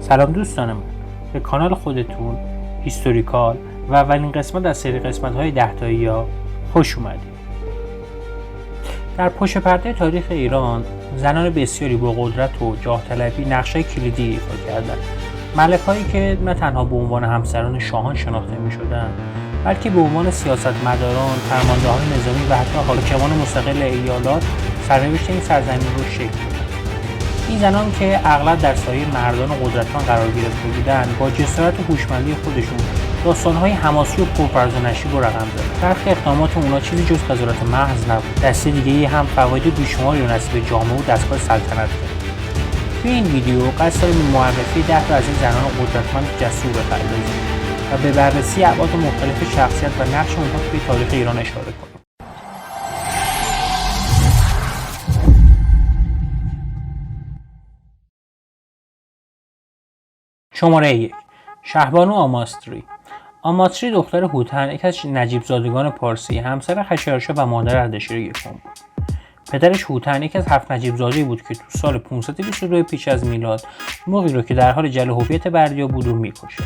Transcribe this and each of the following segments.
سلام دوستان من، به کانال خودتون هیستوریکال و اولین قسمت از سری قسمت‌های 10 تایی ها خوش اومدید. در پشت پرده تاریخ ایران زنان بسیاری با قدرت و جاه طلبی نقش‌های کلیدی ایفا کردند. ملک‌هایی که نه تنها به عنوان همسران شاهان شناخته می‌شدند، بلکه به عنوان سیاستمداران، فرماندهان نظامی و حتی حاکمان مستقل ایالات سرنوشت این سرزمین رو شکل دادند. این زنان که اغلب در سایه مردان و قدرتمند قرار گرفته بودند، با جسارت و هوشمندی خودشون داستان‌های حماسی و پرفراز و نشیب رو رقم زدند. برخی اقدامات اونا چیزی جز خجالت محض نبود. دسته دیگه‌ای هم فواید بیشماری رو نصیب جامعه و دستگاه سلطنت کرد. توی این ویدیو قصد داریم به معرفی 10 تا از این زنان قدرتمند جسور بپردازیم و به بررسی ابعاد مختلف شخصیت و نقش اونها توی تاریخ ایران اشاره کنیم. شماره 1. شهبانو آماتری. آماتری دختر هوتن، یک از نجیب زادگان پارسی، همسر خشایارشا و مادر اردشیر یکم بود. پدرش هوتن یک از 7 نجیب زاده بود که تو سال 522 پیش از میلاد موقعی رو که در حال جلب هویت بردیا بود رو میکشه.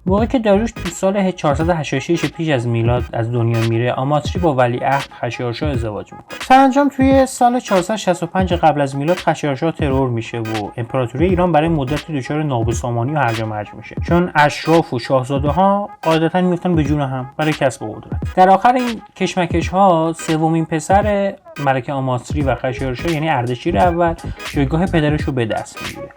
موقعی که داریوش تو سال 486 پیش از میلاد از دنیا میره، آماتری با ولیعهد خشایارشا ازدواج میکنه. سرانجام توی سال 465 قبل از میلاد خشایارشا ترور میشه و امپراتوری ایران برای مدت دچار نابسامانی و هرج و مرج میشه، چون اشراف و شاهزاده ها قاعدتا میفتن به جون هم برای کسب قدرت. در آخر این کشمکش ها سومین پسر ملکه آماتری و خشایارشا یعنی اردشیر اول جایگاه پدرش رو به دست میگیره.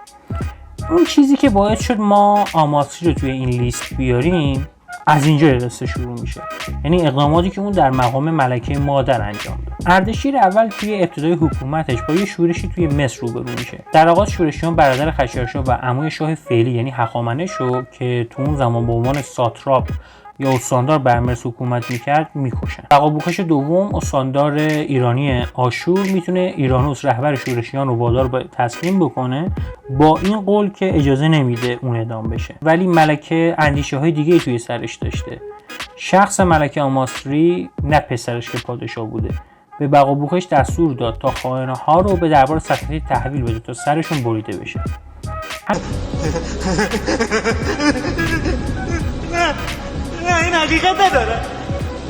اون چیزی که باعث شد ما آماتری رو توی این لیست بیاریم از اینجا قصه شروع میشه، یعنی اقداماتی که اون در مقام ملکه مادر انجام داد. اردشیر اول توی ابتدای حکومتش با یه شورشی توی مصر روبرو میشه. در آغاز شورشیان برادر خشایارشا و عموی شاه فعلی یعنی هخامنشو که تو اون زمان به عنوان ساتراپ یا استاندار بر مصر حکومت میکرد میکشن. بقابوخش دوم استاندار ایرانی آشور میتونه ایرانوس رهبر شورشیان رو وادار به تسلیم بکنه، با این قول که اجازه نمیده اون اعدام بشه. ولی ملکه اندیشه های دیگه توی سرش داشته. شخص ملکه آماتری نه پسرش که پادشاه بوده، به بقابوخش دستور داد تا خائنه ها رو به دربار سلطنتی تحویل بده تا سرشون بریده بشه.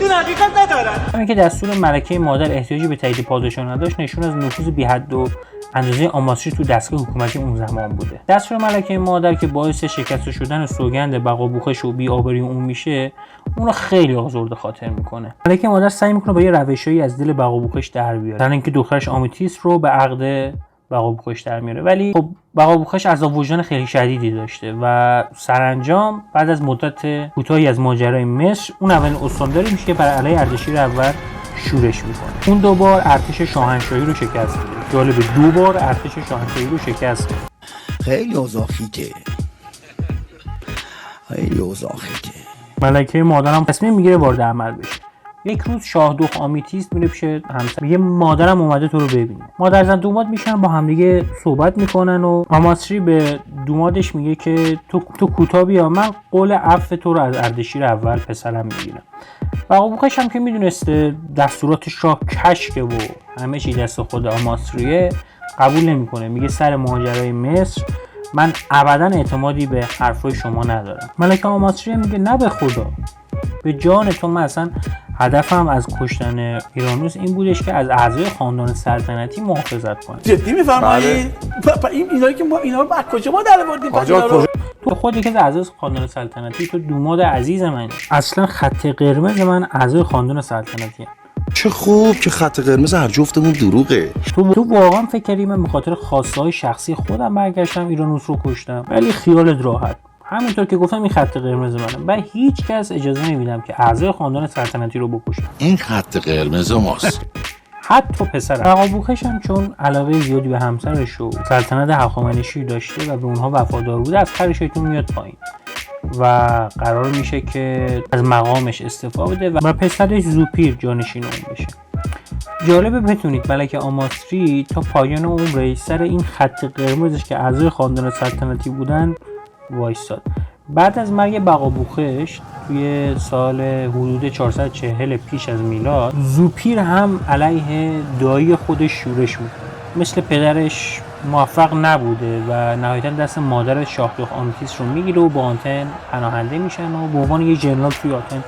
این حقیقت نداره. همین که دستور ملکه مادر احتیاجی به تایید پادشاه نداشت، نشون از نفوذ بی‌حد و اندازه آماتری تو دستگاه حکومتی اون زمان بوده. دستور ملکه مادر که باعث شکست شدن سوگند بقابوخش و بی‌آبرویی اون میشه، اون رو خیلی آزرده خاطر میکنه. ملکه مادر سعی میکنه با یه روشایی از دل بقابوخش در بیاره، در اینکه دخترش آمیتیس رو به عقد بقابوخش در میاره. ولی خب بقابوخش عذاب وجدان خیلی شدیدی داشته و سرانجام بعد از مدت کوتاهی از ماجرای مصر اون اولین استانداری میشه که برای علیه اردشیر اول شورش میکنه. اون 2 بار ارتش شاهنشاهی رو شکست میده. جالبه 2 بار ارتش شاهنشاهی رو شکست میده. خیلی اوضاع خیته. ملکه مادرم تصمیم میگیره وارد عمل بشه. یک روز شاهدوخ آمیتیس میره پیش همسر، میگه مادرم اومده تو رو ببینه. مادر زن دوماد میشن با همدیگه صحبت میکنن و آماتری به دومادش میگه که تو کوتاه بیا، من قول عفو تو رو از اردشیر اول پسرم میگیرم. بقابوخش هم که میدونسته دستورات شاه کشکه و همه چی دست خود آماتریه، قبول نمیکنه. میگه سر ماجرای مصر من ابدا اعتمادی به حرفای شما ندارم. ملکه آماتری میگه نه به خدا، به جان تو، من اصلا هدفم از کشتن ایرانوس این بودش که از اعضای خاندان سلطنتی محافظت کنم. جدی میفرمایید؟ اینایی که ما اینا رو از کجا ما در آوردیم؟ تو خودی که از اعضای خاندان سلطنتی، تو دوماد عزیز من، اصلا خط قرمز من اعضای خاندان سلطنتی هم. چه خوب که خط قرمز هر جفتمون دروغه. تو واقعا فکر کردی من به خاطر خواسته‌های شخصی خودم برگشتم ایرانوس رو کشتم؟ ولی خیالت راحت، همونطور که گفتم این خط قرمز منه و هیچ کس اجازه نمیدم که اعضای خاندان سلطنتی رو بکشن. این خط قرمز ماست. حتی پسرم. بقابوخش هم چون علاقه زیادی به همسرش و سلطنت هخامنشی داشته و به اونها وفادار بوده، از پر شیطون میاد پایین و قرار میشه که از مقامش استعفا بده و پسرش زوپیر جانشین اون بشه. جالبه بدونید ملکه آماتری تا پایان عمرش سر این خط قرمزش که اعضای خاندان سلطنتی بودن وایستاد. بعد از مرگ بقابوخش توی سال حدود 440 پیش از میلاد، زوپیر هم علیه دایی خودش شورش میکنه. مثل پدرش موفق نبوده و نهایتا دست مادر شاهدخت آمیتیس رو میگیره و با آتن پناهنده میشن و به عنوان یه جنرال توی آتن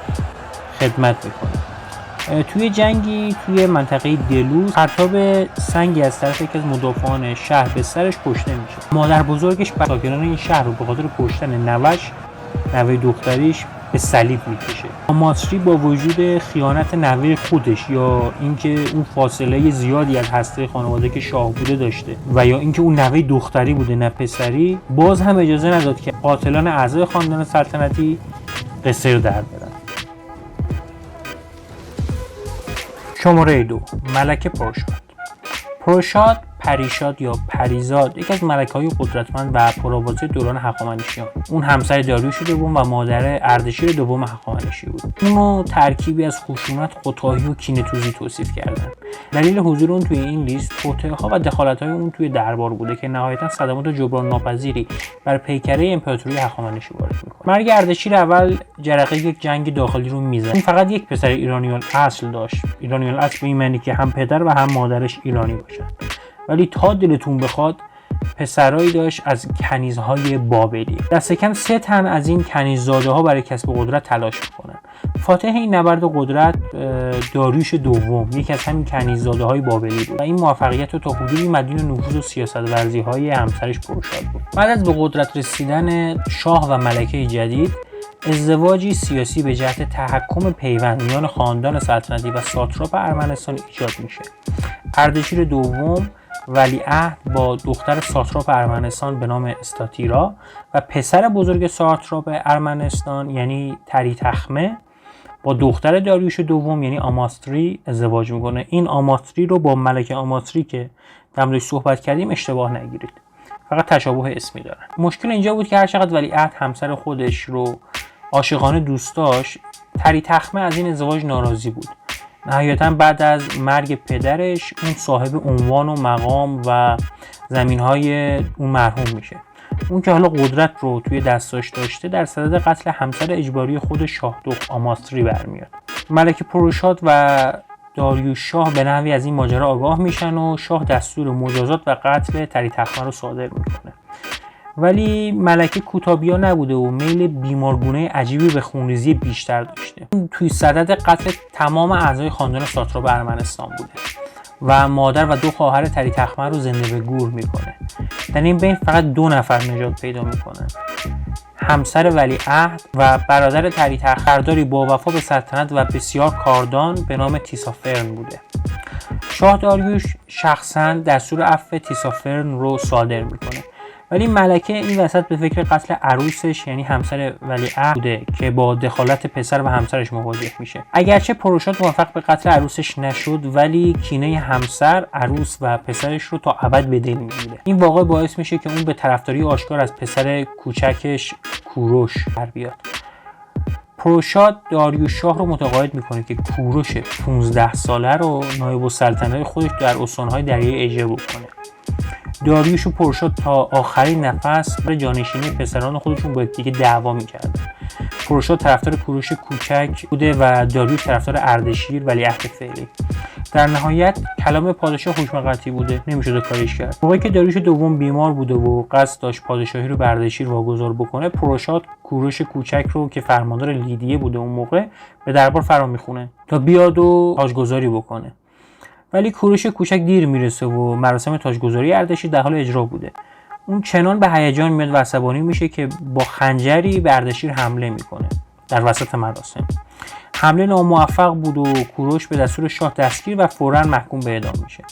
خدمت میکنه. توی جنگی توی منطقه دلوز پرتاب سنگی از طرف یکی از مدافعان شهر به سرش کشته میشه. مادر بزرگش ساکنان این شهر رو به خاطر کشتن نوه دختریش به صلیب میکشه. آماتری با وجود خیانت نوه خودش یا اینکه اون فاصله زیادی از هسته خانواده که شاه بوده داشته و یا اینکه اون نوه دختری بوده نه پسری، باز هم اجازه نداد که قاتلان اعضای خاندان سلطنتی قصه رو در برن. شماره 2 ملکه پروشاد پریشاد یا پریزاد یکی از ملکه‌های قدرتمند و پرآوازه دوران هخامنشیان. اون همسر داریوش دوم و مادر اردشیر دوم هخامنشی بود. اونو ترکیبی از خشونت، قطاعی و کینه‌توزی توصیف کردن. دلیل حضور اون توی این لیست توطئه‌ها و دخالت‌های اون توی دربار بوده که نهایتاً صدمات جبران ناپذیری بر پیکره امپراتوری هخامنشی وارد می‌کنه. مرگ اردشیر اول جرقه یک جنگ داخلی رو میزد. اون فقط یک پسر ایرانی‌الاصل داشت. ایرانی‌الاصل به این معنی که هم پدر و هم مادرش ایرانی باشن. ولی تا دلتون بخواد پسرایی داشت از کنیزهای بابلی. دست کم 3 تن از این کنیززاده ها برای کسب قدرت تلاش میکنن. فاتح این نبرد قدرت داریوش دوم یکی از همین کنیززاده های بابلی بود و این موفقیت رو تا حدودی مدیون نفوذ و سیاست ورزی های همسرش پروشاد بود. بعد از به قدرت رسیدن شاه و ملکه جدید، ازدواجی سیاسی به جهت تحکم پیوند میان خاندان سلطنتی و ساتراپ ارمنستان ایجاد میشه. اردشیر دوم ولیعهد با دختر ساتراپ ارمنستان به نام استاتیرا و پسر بزرگ ساتراپ ارمنستان یعنی تریتخمه با دختر داریوش دوم یعنی آماتری ازدواج میکنه. این آماتری رو با ملکه آماتری که در موردش صحبت کردیم اشتباه نگیرید، فقط تشابه اسمی دارن. مشکل اینجا بود که هر چقدر ولیعهد همسر خودش رو عاشقانه دوست داشت، تریتخمه از این ازدواج ناراضی بود. نهایتاً بعد از مرگ پدرش اون صاحب عنوان و مقام و زمینهای اون مرحوم میشه. اون که حالا قدرت رو توی دستاش داشته در صدد قتل همسر اجباری خود شاهدخت آماتری برمیاد. ملکه پروشاد و داریوش شاه به نحوی از این ماجرا آگاه میشن و شاه دستور مجازات و قتل تریتخمه رو صادر میکنه. ولی ملکه کوتابیا نبوده و میل بیمارگونه عجیبی به خونریزی بیشتر داشته. توی صدد قتل تمام اعضای خاندان ساتراپ ارمنستان بوده و مادر و 2 خواهر تریتخمه رو زنده به گور میکنه. در این بین فقط 2 نفر نجات پیدا میکنن: همسر ولیعهد و برادر تریتخمه، سرداری با وفا به سلطنت و بسیار کاردان به نام تیسافرن بوده. شاه داریوش شخصا دستور عفو تیسافرن رو صادر میکنه، ولی ملکه این وسط به فکر قتل عروسش یعنی همسر ولیعهد بوده که با دخالت پسر و همسرش مواجه میشه. اگرچه پروشاد موفق به قتل عروسش نشد، ولی کینه همسر، عروس و پسرش رو تا ابد به دل میگیره. این واقعه باعث میشه که اون به طرفداری آشکار از پسر کوچکش کوروش بر بیاد. پروشاد داریوش شاه رو متقاعد میکنه که کوروش 15 ساله رو نایب السلطنه خودش در استانهای دریای اژه بکنه. داریوش و پروشاد تا آخرین نفس برای جانشینی پسران خودشون با یکدیگه دعوا میکردن. پروشاد طرفدار کوروش کوچک بوده و داریوش طرفدار اردشیر ولیعهد فعلی. در نهایت کلام پادشاه حکم قطعی بوده، نمیشد کاریش کرد. موقعی که داریوش دوم بیمار بوده و قصد داشت پادشاهی رو به اردشیر واگذار بکنه، پروشاد کوروش کوچک رو که فرماندار لیدیه بوده اون موقع به دربار فرا میخونه تا بیاد و تاجگذاری بکنه. ولی کوروش کوچک دیر میرسه و مراسم تاجگذاری اردشیر در حال اجرا بوده. اون چنان به هیجان میاد و عصبانی میشه که با خنجری به اردشیر حمله میکنه در وسط مراسم. حمله ناموفق بود و کوروش به دستور شاه دستگیر و فوراً محکوم به اعدام میشه.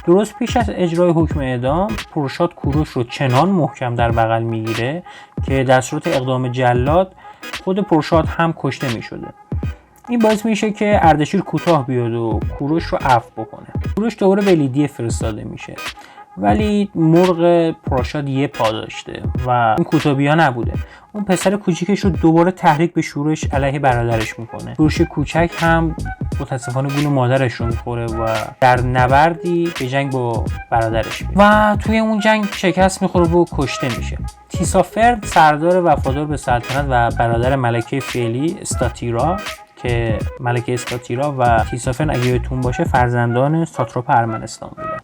درست پیش از اجرای حکم اعدام، پروشاد کوروش رو چنان محکم در بغل میگیره که در صورت اقدام جلاد خود پروشاد هم کشته میشده. این باعث میشه که اردشیر کوتاه بیاد و کوروش رو عفو بکنه. کوروش دوباره به لیدیه فرستاده میشه، ولی مرغ پروشاد یه پا داشته و اون کوتابیا نبوده. اون پسر کوچیکش رو دوباره تحریک به شورش علیه برادرش میکنه. کوروش کوچک هم متاسفانه گول مادرش رو میخوره و در نبردی به جنگ با برادرش میره و توی اون جنگ شکست میخوره و کشته میشه. تیسافرن سردار وفادار به سلطنت و برادر ملکه فعلی استاتیرا که ملکه استاتیرا و تیسافرن اگه یادتون باشه فرزندان ساتراپ ارمنستان بودن.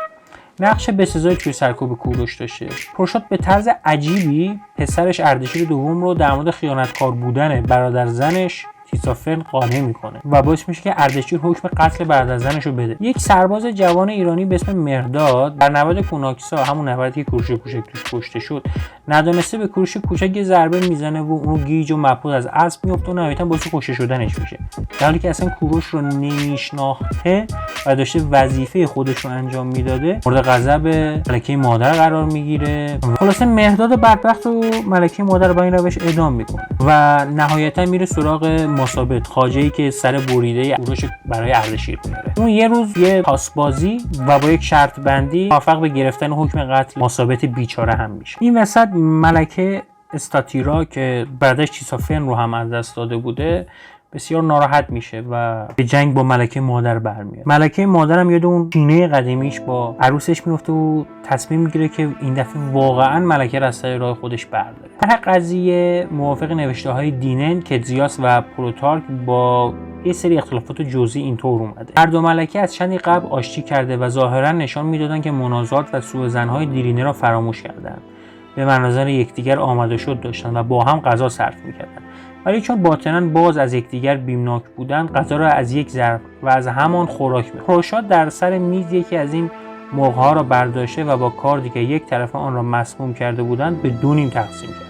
نقش بسزایی توی سرکوب کوروش داشته. پرشاد به طرز عجیبی پسرش اردشیر دوم رو در مورد خیانتکار بودن برادر زنش تیسافرن قانع میکنه و باعث میشه که اردشیر حکم قتل برادر زنش رو بده. یک سرباز جوان ایرانی به اسم مهرداد در نبرد کوناکسا، همون نبردی که کوروش کوچک توش کشته شد، ندانسته به کوروش کوچک یه ضربه میزنه و اونو گیج و مبهوت از اسب میفته و نهایتا باعث کشته شدنش میشه، در حالی که اصلا کوروش رو نمیشناخته و داشته وظیفه خودش رو انجام میداده. مورد غضب ملکه مادر قرار میگیره. خلاصه مهرداد بدبخت و ملکه مادر با این روش اعدام میکنه و نهایتا میره سراغ مصابت، خواجه‌ای که سر بریده کوروش برای اردشیر میاره. اون یه روز یه پاسبازی و با یک شرط بندی موفق به گرفتن حکم قتل مصابت بیچاره هم میشه. این وسط ملکه استاتیرا که بعدش تیسافرن رو هم از دست داده بوده بسیار ناراحت میشه و به جنگ با ملکه مادر برمیاد. ملکه مادر هم یاد اون کینه قدیمیش با عروسش میفته و تصمیم میگیره که این دفعه واقعا ملکه را از سر راه خودش برداره. هر قضیه موافق نوشته های دینن، کتزیاس و پلوتارک با یه سری اختلافات جزئی اینطور اومده. هر دو ملکه از چندی قبل آشتی کرده و ظاهرا نشان میدادن که منازعات و سوءظن‌های دیرینه را فراموش کردن. به مناظر یکدیگر آمده شد داشتن و با هم غذا صرف میکردن. ولی چون باطناً باز از یکدیگر بیمناک بودن، غذا را از یک ظرف و از همان خوراک می‌خوردند. پرشاد در سر میز یکی از این مرغ‌ها را برداشته و با کاردی که یک طرف آن را مسموم کرده بودند به دو نیم تقسیم کرد.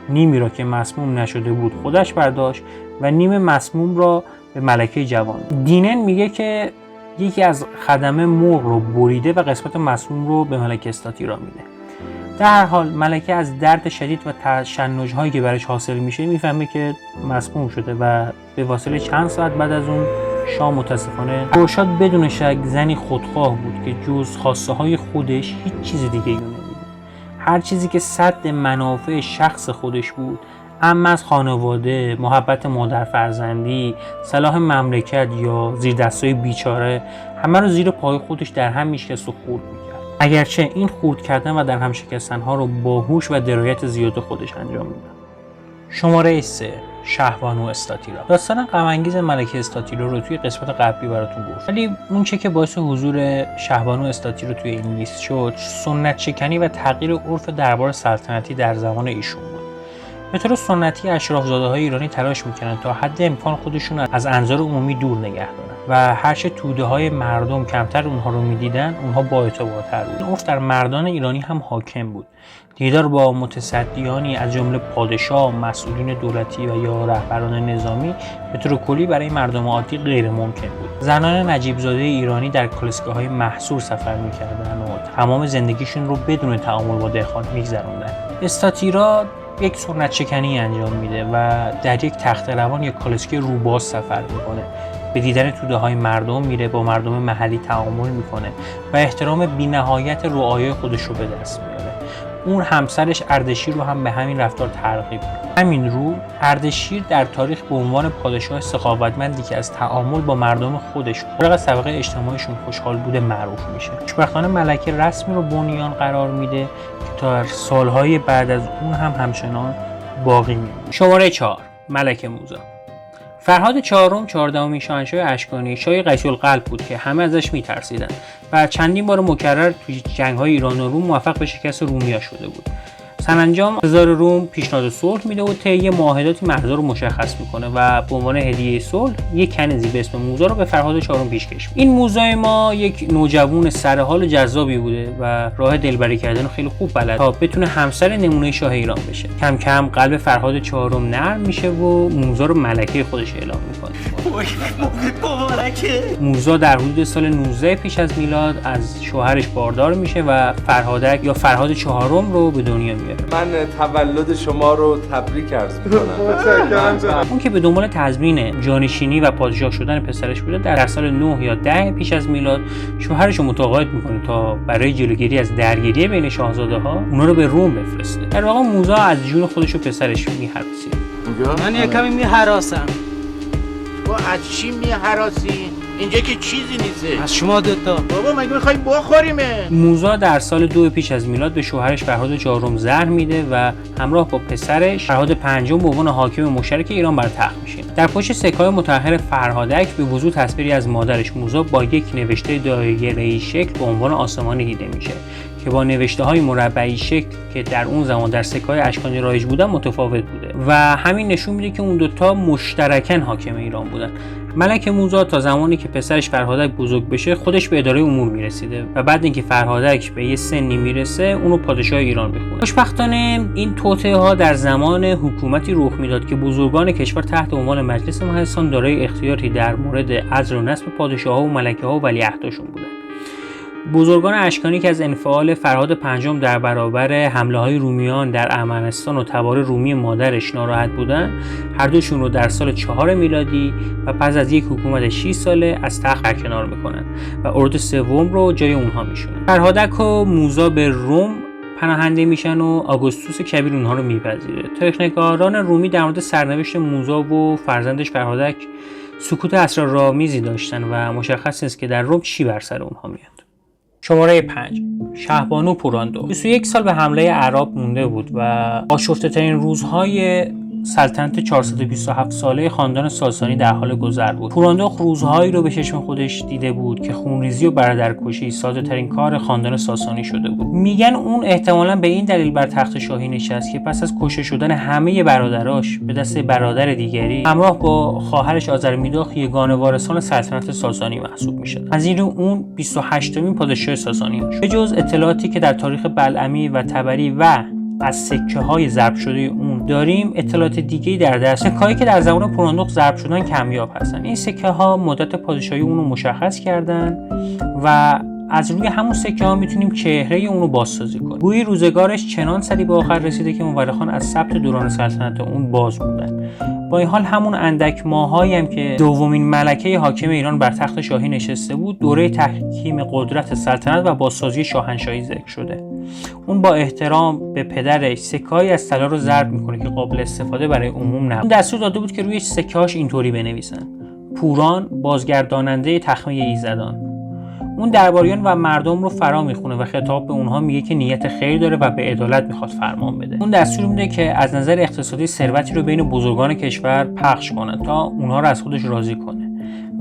نیمی را که مسموم نشده بود خودش برداشت و نیم مسموم را به ملکه جوان. دینن میگه که یکی از خدمه مرغ رو بریده و قسمت مسموم رو به ملکه استاتیرا میده. در هر حال ملکه از درد شدید و تشنج‌هایی که براش حاصل میشه میفهمه که مسموم شده و به واسطه چند ساعت بعد از اون شام متاسفانه پرشاد بدون شک زنی خودخواه بود که جز خواسته های خودش هیچ چیز دیگه نمیدید. هر چیزی که سد منافع شخص خودش بود، اما از خانواده، محبت مادر فرزندی، صلاح مملکت یا زیر دستای بیچاره، همه رو زیر پای خودش در هم میشکست و خورد میکرد. اگرچه این خورد کردن و در هم شکستن ها رو با هوش و درایت زیاد خودش انجام میدن. شماره 3 شهبانو استاتیرا. داستان غم انگیز ملکه استاتیرا رو توی قسمت قبلی براتون گفتم، ولی اون چه که باعث حضور شهبانو استاتیرا توی این لیست شد سنت شکنی و تغییر عرف دربار سلطنتی در زمان ایشون بود. به طور سنتی اشرافزاده‌های ایرانی تلاش می‌کردند تا حد امکان خودشون از انظار عمومی دور نگه دارن و هرچه توده‌های مردم کمتر اونها رو می‌دیدن اونها بااعتبارتر بود. این عرف در مردان ایرانی هم حاکم بود. دیدار با متصدیانی از جمله پادشاه، مسئولین دولتی و یا رهبران نظامی به طور کلی برای مردم عادی غیر ممکن بود. زنان نجیب زاده ایرانی در کالسکه‌های محصور سفر می‌کردند و تمام زندگیشون رو بدون تعامل با دهقان می‌گذروندن. استاتیرا یک سنت شکنی انجام میده و در یک تخت روان یک کالسکه روباز سفر میکنه. به دیدن توده های مردم میره، با مردم محلی تعامل میکنه و احترام بی‌نهایت رعایای خودش رو به دست میاره. اون همسرش اردشیر رو هم به همین رفتار ترغیب میکنه. همین رو اردشیر در تاریخ به عنوان پادشاه سخاوتمندی که از تعامل با مردم خودش فارغ از طبقه اجتماعیشون خوشحال بوده معروف میشه. خوشبختانه ملکه رسمی رو بنیان قرار میده که تا سالهای بعد از اون هم همچنان باقی میمونه. شماره 4 ملکه موزا. فرهاد چهارم 14مین شاهنشاه اشکانی شاه قسی القلب بود که همه ازش میترسیدن و چندین بار مکرر توی جنگ‌های ایران و روم موفق به شکست رومیا شده بود. سرانجام سزار روم پیشنهاد صلح میده و طی معاهداتی مرزها رو مشخص میکنه و به عنوان هدیه صلح یک کنیزی به اسم موزا رو به فرهاد چهارم پیشکش میده. این موزای ما یک نوجوان سرحال و جذابی بوده و راه دلبری کردن خیلی خوب بلد تا بتونه همسر نمونه شاه ایران بشه. کم کم قلب فرهاد چهارم نرم میشه و موزا رو ملکه خودش اعلام میکنه. موزا در حدود سال 19 پیش از میلاد از شوهرش باردار میشه و فرهادک یا فرهاد چهارم رو به دنیا میاره. من تولد شما رو تبریک عرض می‌کنم. اون که به دنبال تضمین جانشینی و پادشاه شدن پسرش بوده، در سال 9 یا 10 پیش از میلاد شوهرش رو متقاعد میکنه تا برای جلوگیری از درگیری بین شاهزاده‌ها اونا رو به روم بفرسته. در واقع موزا از جون خودش و پسرش می‌هراسه. من یه کمی می‌هراسم. تو از چی می‌هراسی؟ اینجا که چیزی نیسته. از شما دوتا بابا مگه میخوای بخوریمه؟ موزا در سال 2 پیش از میلاد به شوهرش فرهاد 4 زهر میده و همراه با پسرش فرهاد 5 به عنوان حاکم مشترک ایران بر تخت میشینه. در پشت سکه‌های مطهر فرهادک به وضوح تصویری از مادرش موزا با یک نوشته دایره‌ای شکل به عنوان آسمانی دیده میشه که با نوشته‌های مربعی شکل که در اون زمان در سکه‌های اشکانی رایج بودن متفاوت بوده و همین نشون میده که اون دوتا مشترکاً حاکم ایران بودن. ملک موزا تا زمانی که پسرش فرهادک بزرگ بشه خودش به اداره امور میرسیده و بعد اینکه فرهادک به یه سنی میرسه اونو پادشاه ایران میخونه. خوشبختانه این توطئه ها در زمان حکومتی رخ میداد که بزرگان کشور تحت عنوان مجلس محلسان دارای اختیاری در مورد عزل و نصب پادشاه‌ها و ملکه‌ها و ولیعهدشون بودند. بزرگان اشکانی که از انفعال فرهاد 5 در برابر حمله‌های رومیان در ارمنستان و تبار رومی مادرش ناراحت بودند، هر دوشون رو در سال 4 میلادی و پس از یک حکومت 6 ساله از تخت برکنار میکنن و اردوی 3 رو جای اونها میشونن. فرهادک و موزا به روم پناهنده میشن و آگوستوس کبیر اونها رو میپذیره. تاریخ‌نگاران رومی در مورد سرنوشت موزا و فرزندش فرهادک سکوت اسرارآمیزی داشتن و مشخص نیست که در روم چی بر سر اونها میاد. شماره 5 شهبانو پوراندو 21 سال به حمله اعراب مونده بود و آشفته ترین روزهای سلطنت 427 ساله خاندان ساسانی در حال گذر بود. پوراندخت روزهایی رو به چشم خودش دیده بود که خونریزی و برادرکشی ساده ترین کار خاندان ساسانی شده بود. میگن اون احتمالاً به این دلیل بر تخت شاهی نشست که پس از کشته شدن همه برادراش به دست برادر دیگری همراه با خواهرش آذرمیداخ یگانه وارثان سلطنت ساسانی محسوب میشد. از این رو اون 28مین پادشاه ساسانی شد. به جز اطلاعاتی که در تاریخ بلعمی و طبری و از سکه‌های ضرب شده اون داریم، اطلاعات دیگه‌ای در دست. سکه‌هایی که در زمان پوراندخت ضرب شدن کمیاب هستن. این سکه‌ها مدت پادشاهی اون رو مشخص کردن و از روی همون سکه‌ها میتونیم چهره اون رو بازسازی کنیم. گویی روزگارش چنان سری به آخر رسیده که مورخان از ثبت دوران سلطنت اون باز موندن. با این حال همون اندک ماهایی هم که دومین ملکه حاکم ایران بر تخت شاهی نشسته بود، دوره تحکیم قدرت سلطنت و بازسازی شاهنشاهی ذکر شده. اون با احترام به پدرش سکه‌ای از طلا رو ضرب میکنه که قابل استفاده برای عموم نبود. اون دستور داده بود که روی سکه‌هاش اینطوری بنویسن: پوران بازگرداننده تخمه ایزدان. اون درباریان و مردم رو فرا میخونه و خطاب به اونها میگه که نیت خیر داره و به عدالت میخواد فرمان بده. اون دستور میده که از نظر اقتصادی ثروتی رو بین بزرگان کشور پخش کنه تا اونها رو از خودش راضی کنه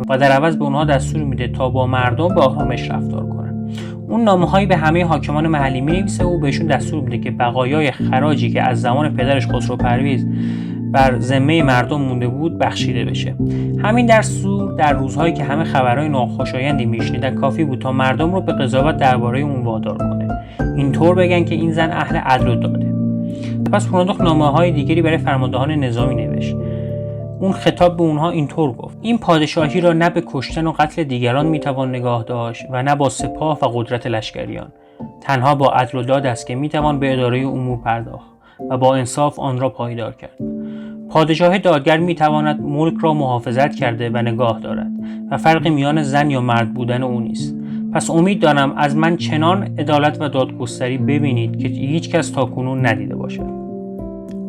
و در عوض به اونها دستور میده تا با مردم به آرامش رفتار کنن. اون نامه‌هایی به همه حاکمان محلی می‌نویسه و بهشون دستور میده که بقایای خراجی که از زمان پدرش خسرو پرویز بر ذمه مردم مونده بود بخشیده بشه. همین دستور در روزهایی که همه خبرهای ناخوشایندی میشنیدن کافی بود تا مردم رو به قضاوت درباره اون وادار کنه. اینطور بگن که این زن اهل عدل و داده. پس پوراندخت نامه‌های دیگری برای فرماندهان نظامی نوشت. اون خطاب به اونها اینطور گفت: این پادشاهی را نه به کشتن و قتل دیگران میتوان نگاه داشت و نه با سپاه و قدرت لشکریان. تنها با عدل و داد است که میتوان به اداره امور پرداخت و با انصاف آن را پایدار کرد. پادشاه دادگر میتواند ملک را محافظت کرده و نگاه دارد و فرقی میان زن یا مرد بودن او نیست. پس امید دارم از من چنان عدالت و دادگستری ببینید که هیچ کس تاکنون ندیده باشد.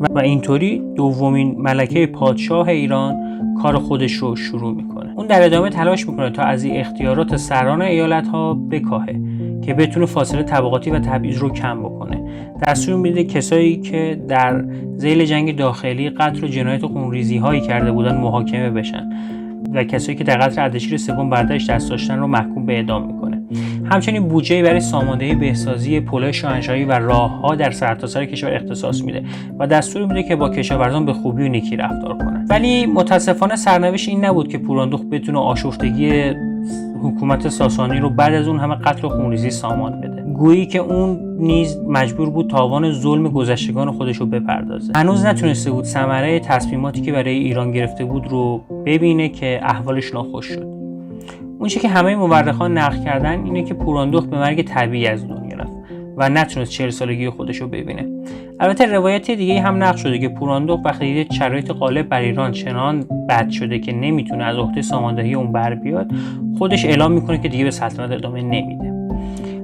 و اینطوری دومین ملکه پادشاه ایران کار خودش رو شروع میکنه. اون در ادامه تلاش میکنه تا از این اختیارات سران ایالت ها بکاهه که بتونه فاصله طبقاتی و تبعیض رو کم بکنه. دستور میده کسایی که در ذیل جنگ داخلی قتل و جنایت و خونریزی هایی کرده بودن محاکمه بشن و کسایی که در قتل اردشیر سوم برداشت دست داشتن رو محکوم به اعدام میکنه. همچنین بودجه‌ای برای ساماندهی بهسازی پل‌های شاهنشاهی و راه‌ها در سرتاسر کشور اختصاص میده و دستور میده که با کشاورزان به خوبی و نیکی رفتار کنند. ولی متاسفانه سرنوشت این نبود که پوراندخت بتونه آشفتگی حکومت ساسانی رو بعد از اون همه قتل و خونریزی سامان بده. گویی که اون نیز مجبور بود تاوان ظلم گذشتگان خودش رو بپردازه. هنوز نتونسته بود ثمره تصمیماتی که برای ایران گرفته بود رو ببینه که احوالش ناخوش شد. اون چیزی که همه مورخان نقل کردن اینه که پوراندخت به مرگ طبیعی از دنیا رفت و نتونست 40 سالگی خودش رو ببینه. البته روایت دیگه هم نقل شده که پوراندخت وقتی دید شرایط غالب بر ایران چنان بد شده که نمیتونه از عهده ساماندهی اون بر بیاد، خودش اعلام میکنه که دیگه به سلطنت ادامه نمیده.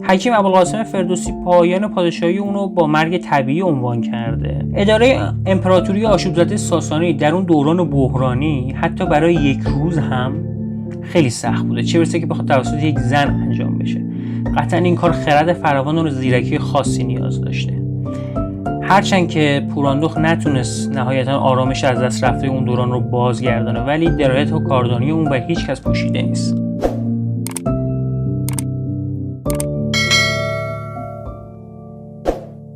حکیم ابوالقاسم فردوسی پایان پادشاهی اونو با مرگ طبیعی عنوان کرده. اداره امپراتوری آشوب‌زده ساسانی در اون دوران بحرانی حتی برای یک روز هم خیلی سخت بوده، چه برسه که بخواد توسط یک زن انجام بشه. قطعا این کار خرد فراوان و زیرکی خاصی نیاز داشته. هرچند که پوراندخت نتونست نهایتا آرامش از دست رفته اون دوران رو بازگردانه، ولی درایت و کاردانی اون به هیچ کس پوشیده نیست.